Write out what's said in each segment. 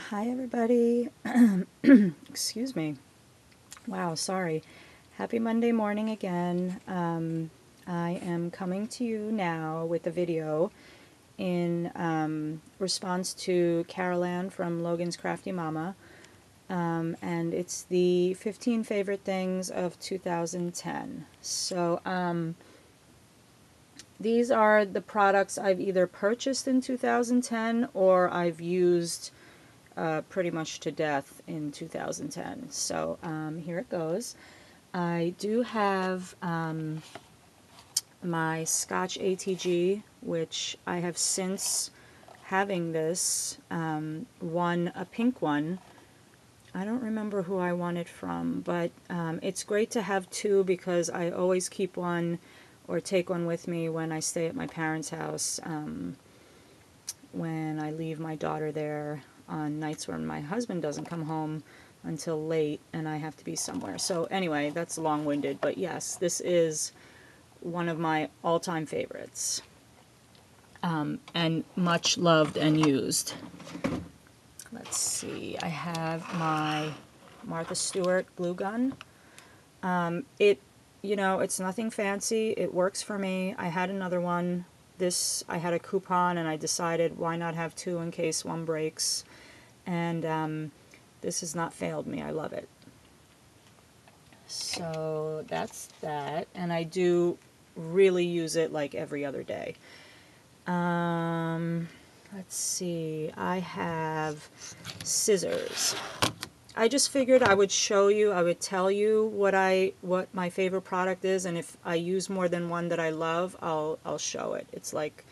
Hi everybody. Excuse me. Wow, sorry. Happy Monday morning again. I am coming to you now with a video in response to Carolanne from Loganscraftymomma. And it's the 15 favorite things of 2010. So these are the products I've either purchased in 2010 or I've used pretty much to death in 2010. So here it goes. I do have my Scotch ATG, which I have since having this won a pink one. I don't remember who I won it from, but it's great to have two because I always keep one or take one with me when I stay at my parents' house, when I leave my daughter there on nights when my husband doesn't come home until late and I have to be somewhere. So anyway, that's long-winded, but yes, this is one of my all-time favorites, and much loved and used. Let's see, I have my Martha Stewart glue gun. It's nothing fancy. It works for me. I had another one. I had a coupon and I decided why not have two in case one breaks. And this has not failed me. I love it. So that's that. And I do really use it like every other day. Let's see. I have scissors. I just figured I would show you, I would tell you what my favorite product is, and if I use more than one that I love, I'll show it. It's like,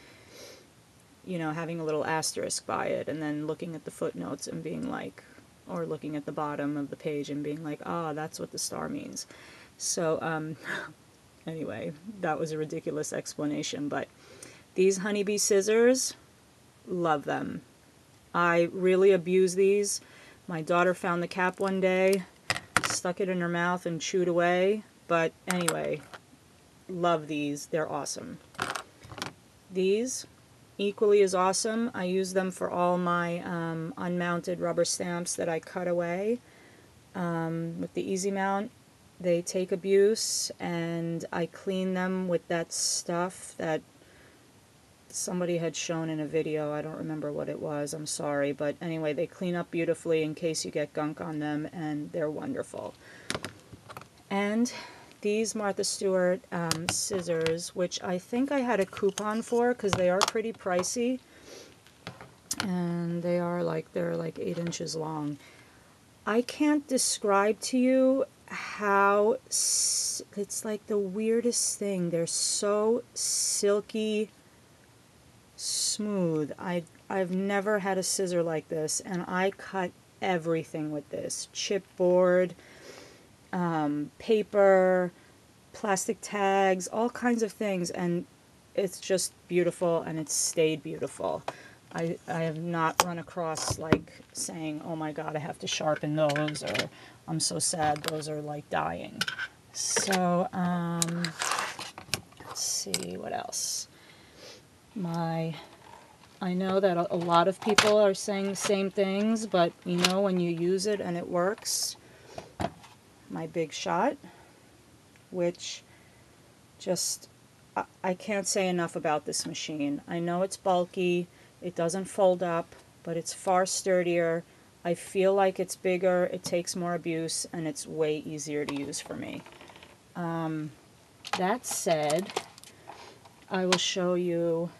having a little asterisk by it and then looking at the footnotes and being like, or looking at the bottom of the page and being like, ah, that's what the star means. So anyway, that was a ridiculous explanation, but these honeybee scissors, love them. I really abuse these. My daughter found the cap one day, stuck it in her mouth and chewed away, but anyway, love these. They're awesome. These, equally as awesome. I use them for all my unmounted rubber stamps that I cut away with the Easy Mount. They take abuse, and I clean them with that stuff that somebody had shown in a video. I don't remember what it was, I'm sorry, but anyway, they clean up beautifully in case you get gunk on them, and they're wonderful. And these Martha Stewart scissors, which I think I had a coupon for because they are pretty pricey, and they're like 8 inches long. I can't describe to you how it's like the weirdest thing. They're so silky smooth. I've never had a scissor like this, and I cut everything with this. Chipboard, paper, plastic tags, all kinds of things, and it's just beautiful, and it's stayed beautiful. I have not run across like saying, oh my god, I have to sharpen those, or I'm so sad those are like dying. So let's see what else. I know that a lot of people are saying the same things, but when you use it and it works, my Big Shot, which just, I can't say enough about this machine. I know it's bulky, it doesn't fold up, but it's far sturdier. I feel like it's bigger, it takes more abuse, and it's way easier to use for me. That said, I will show you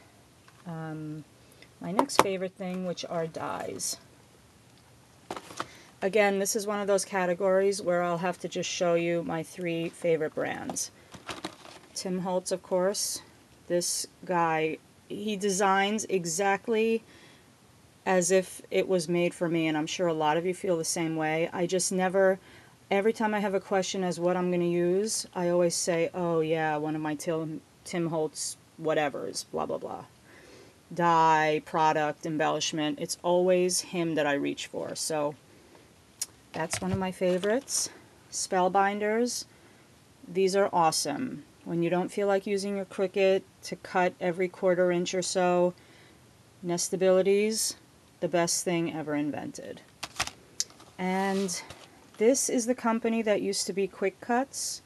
my next favorite thing, which are dyes. Again, this is one of those categories where I'll have to just show you my 3 favorite brands. Tim Holtz, of course. This guy, he designs exactly as if it was made for me, and I'm sure a lot of you feel the same way. I just never, every time I have a question as what I'm going to use, I always say, oh yeah, one of my Tim Holtz whatevers, blah blah blah. Dye, product, embellishment, it's always him that I reach for. So that's one of my favorites. Spellbinders, these are awesome. When you don't feel like using your Cricut to cut every 1/4 inch or so, Nestabilities, the best thing ever invented. And this is the company that used to be Quick Cuts,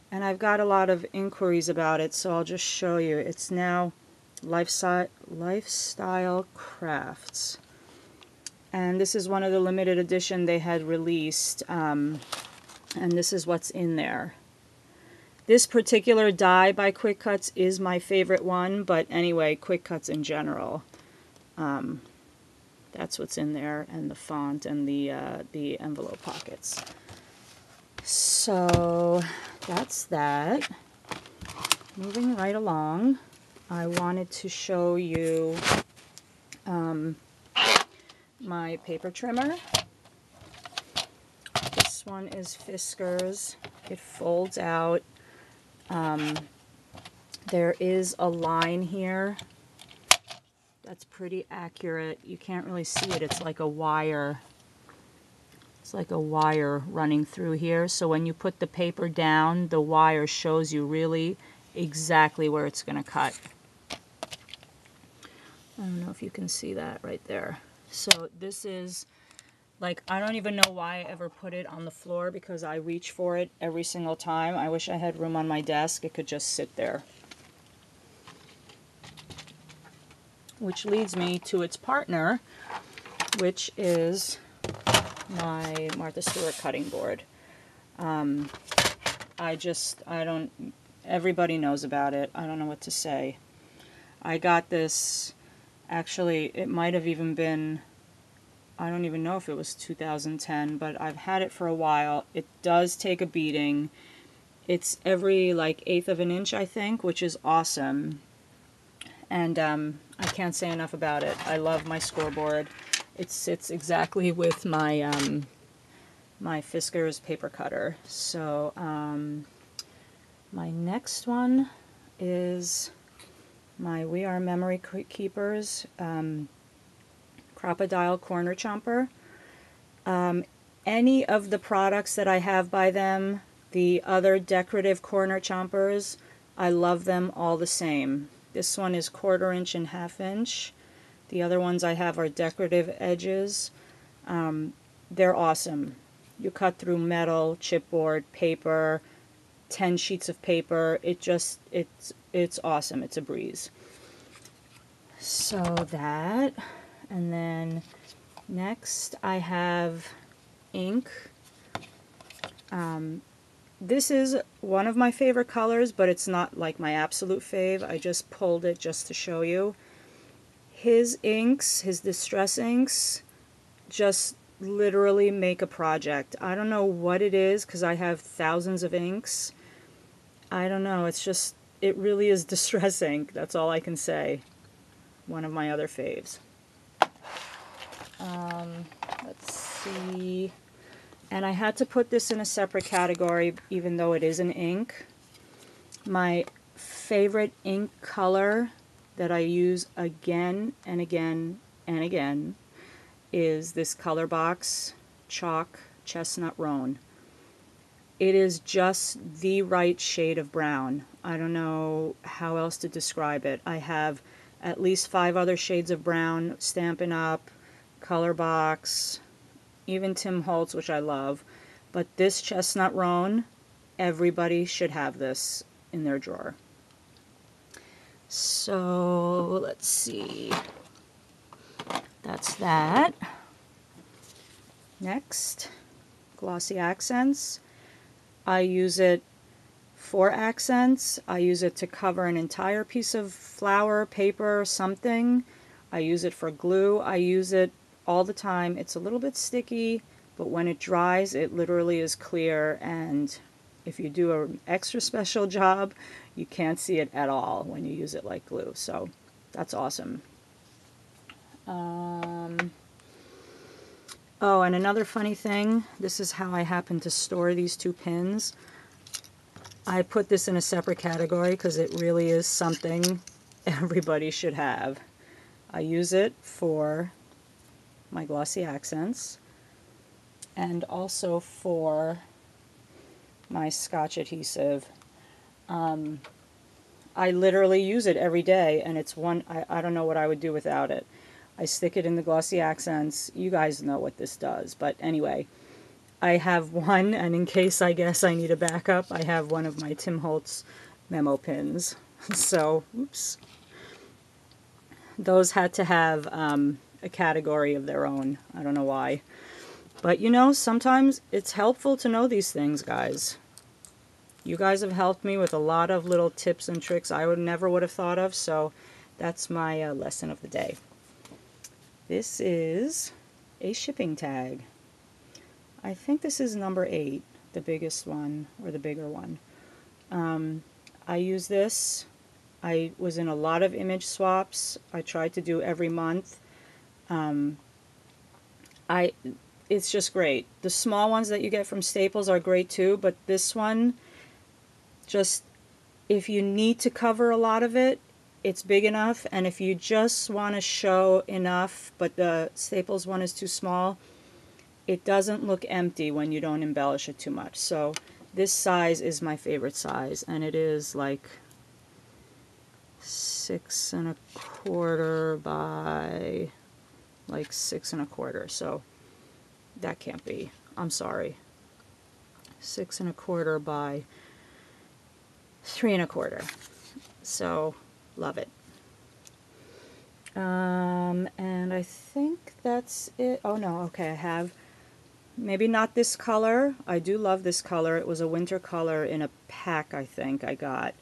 and I've got a lot of inquiries about it, so I'll just show you. It's now Lifestyle Crafts, and this is one of the limited edition they had released, and this is what's in there. This particular die by Quick Cuts is my favorite one, but anyway, Quick Cuts in general. That's what's in there, and the font and the envelope pockets. So that's that. Moving right along, I wanted to show you my paper trimmer. This one is Fiskars. It folds out. There is a line here. That's pretty accurate. You can't really see it. It's like a wire. It's like a wire running through here. So when you put the paper down, the wire shows you really exactly where it's going to cut. I don't know if you can see that right there. So this is like, I don't even know why I ever put it on the floor because I reach for it every single time. I wish I had room on my desk. It could just sit there. Which leads me to its partner, which is my Martha Stewart cutting board. Everybody knows about it. I don't know what to say. I got this, actually, it might have even been, I don't even know if it was 2010, but I've had it for a while. It does take a beating. It's every like 1/8 of an inch, I think, which is awesome. And I can't say enough about it. I love my scoreboard. It sits exactly with my my Fiskars paper cutter. So my next one is my We Are Memory Keepers Crocodile Corner Chomper. Any of the products that I have by them, the other decorative corner chompers, I love them all the same. This one is 1/4 inch and 1/2 inch. The other ones I have are decorative edges. They're awesome. You cut through metal, chipboard, paper, 10 sheets of paper. It's awesome. It's a breeze. So that, and then next I have ink. This is one of my favorite colors, but it's not like my absolute fave. I just pulled it just to show you. His inks, his distress inks, just literally make a project. I don't know what it is because I have thousands of inks. I don't know. It's just, it really is distress ink. That's all I can say. One of my other faves. Let's see. And I had to put this in a separate category, even though it is an ink. My favorite ink color that I use again and again and again is this Color Box Chalk Chestnut Roan. It is just the right shade of brown. I don't know how else to describe it. I have at least 5 other shades of brown, Stampin' Up, Color Box, even Tim Holtz, which I love. But this Chestnut Roan, everybody should have this in their drawer. So let's see. That's that. Next, Glossy Accents. I use it for accents. I use it to cover an entire piece of flower, paper, something. I use it for glue. I use it all the time. It's a little bit sticky, but when it dries, it literally is clear, and if you do an extra special job, you can't see it at all when you use it like glue. So that's awesome. Oh, and another funny thing, this is how I happen to store these 2 pins. I put this in a separate category because it really is something everybody should have. I use it for my glossy accents and also for my Scotch adhesive. I literally use it every day, and it's one, I don't know what I would do without it. I stick it in the glossy accents. You guys know what this does. But anyway, I have one, and in case I guess I need a backup, I have one of my Tim Holtz memo pins. So, oops. Those had to have a category of their own. I don't know why. But you know, sometimes it's helpful to know these things, guys. You guys have helped me with a lot of little tips and tricks I never would have thought of, so that's my lesson of the day. This is a shipping tag. I think this is number 8, the biggest one, or the bigger one. I use this. I was in a lot of image swaps. I tried to do every month. It's just great. The small ones that you get from Staples are great too, but this one, just if you need to cover a lot of it, it's big enough. And if you just want to show enough, but the Staples one is too small, it doesn't look empty when you don't embellish it too much. So this size is my favorite size, and it is like 6 1/4 by like 6 1/4. So that can't be. I'm sorry. 6 1/4 by 3 1/4. So love it. And I think that's it. Oh no, okay, I have maybe not this color. I do love this color. It was a winter color in a pack, I think I got.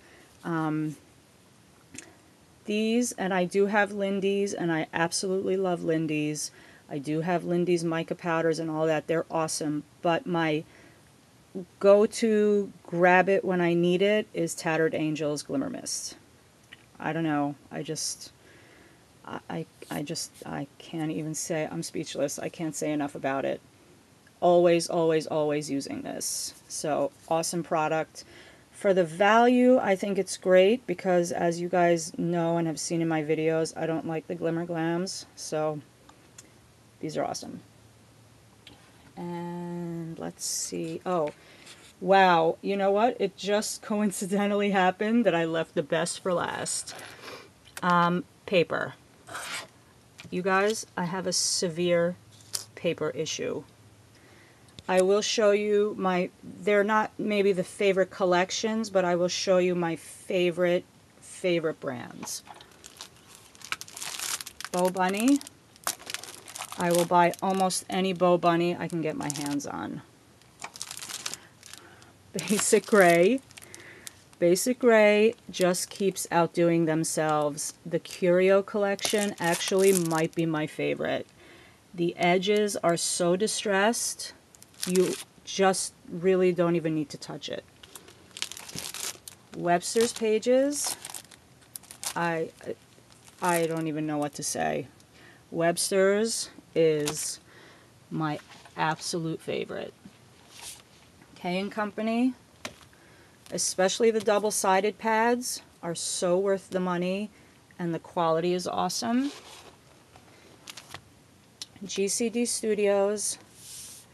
These, and I do have Lindy's, and I absolutely love Lindy's. I do have Lindy's mica powders and all that. They're awesome. But my go-to grab it when I need it is Tattered Angels Glimmer Mist. I don't know. I can't even say. I'm speechless. I can't say enough about it. Always, always, always using this. So awesome product. For the value, I think it's great because, as you guys know and have seen in my videos, I don't like the Glimmer Glams. So these are awesome. And let's see. Oh, wow. You know what? It just coincidentally happened that I left the best for last. Paper. You guys, I have a severe paper issue. I will show you they're not maybe the favorite collections, but I will show you my favorite brands. Bo Bunny. I will buy almost any Bo Bunny I can get my hands on. Basic Gray. Basic Gray just keeps outdoing themselves. The Curio collection actually might be my favorite. The edges are so distressed. You just really don't even need to touch it. Webster's Pages, I don't even know what to say. Webster's is my absolute favorite. K & Company, especially the double-sided pads, are so worth the money, and the quality is awesome. GCD Studios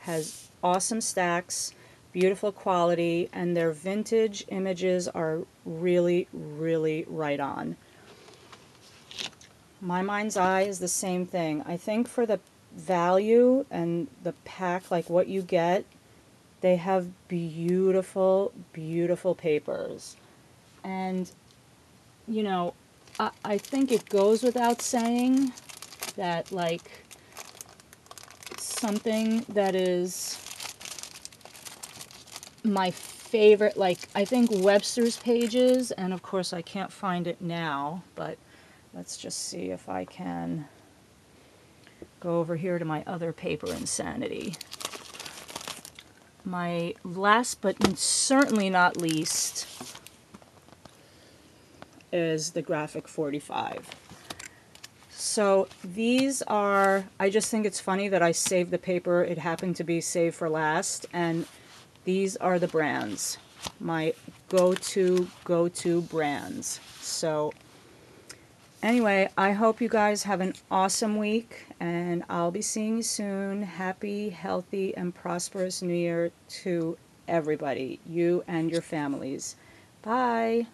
has awesome stacks, beautiful quality, and their vintage images are really, really right on. My Mind's Eye is the same thing. I think for the value and the pack, like what you get, they have beautiful, beautiful papers. And, you know, I think it goes without saying that, like, something that is my favorite, like, I think Webster's Pages, and of course I can't find it now, but let's just see if I can go over here to my other paper insanity. My last but certainly not least is the Graphic 45. So these are, I just think it's funny that I saved the paper. It happened to be saved for last, and these are the brands, my go-to brands. So anyway, I hope you guys have an awesome week, and I'll be seeing you soon. Happy, healthy, and prosperous New Year to everybody, you and your families. Bye.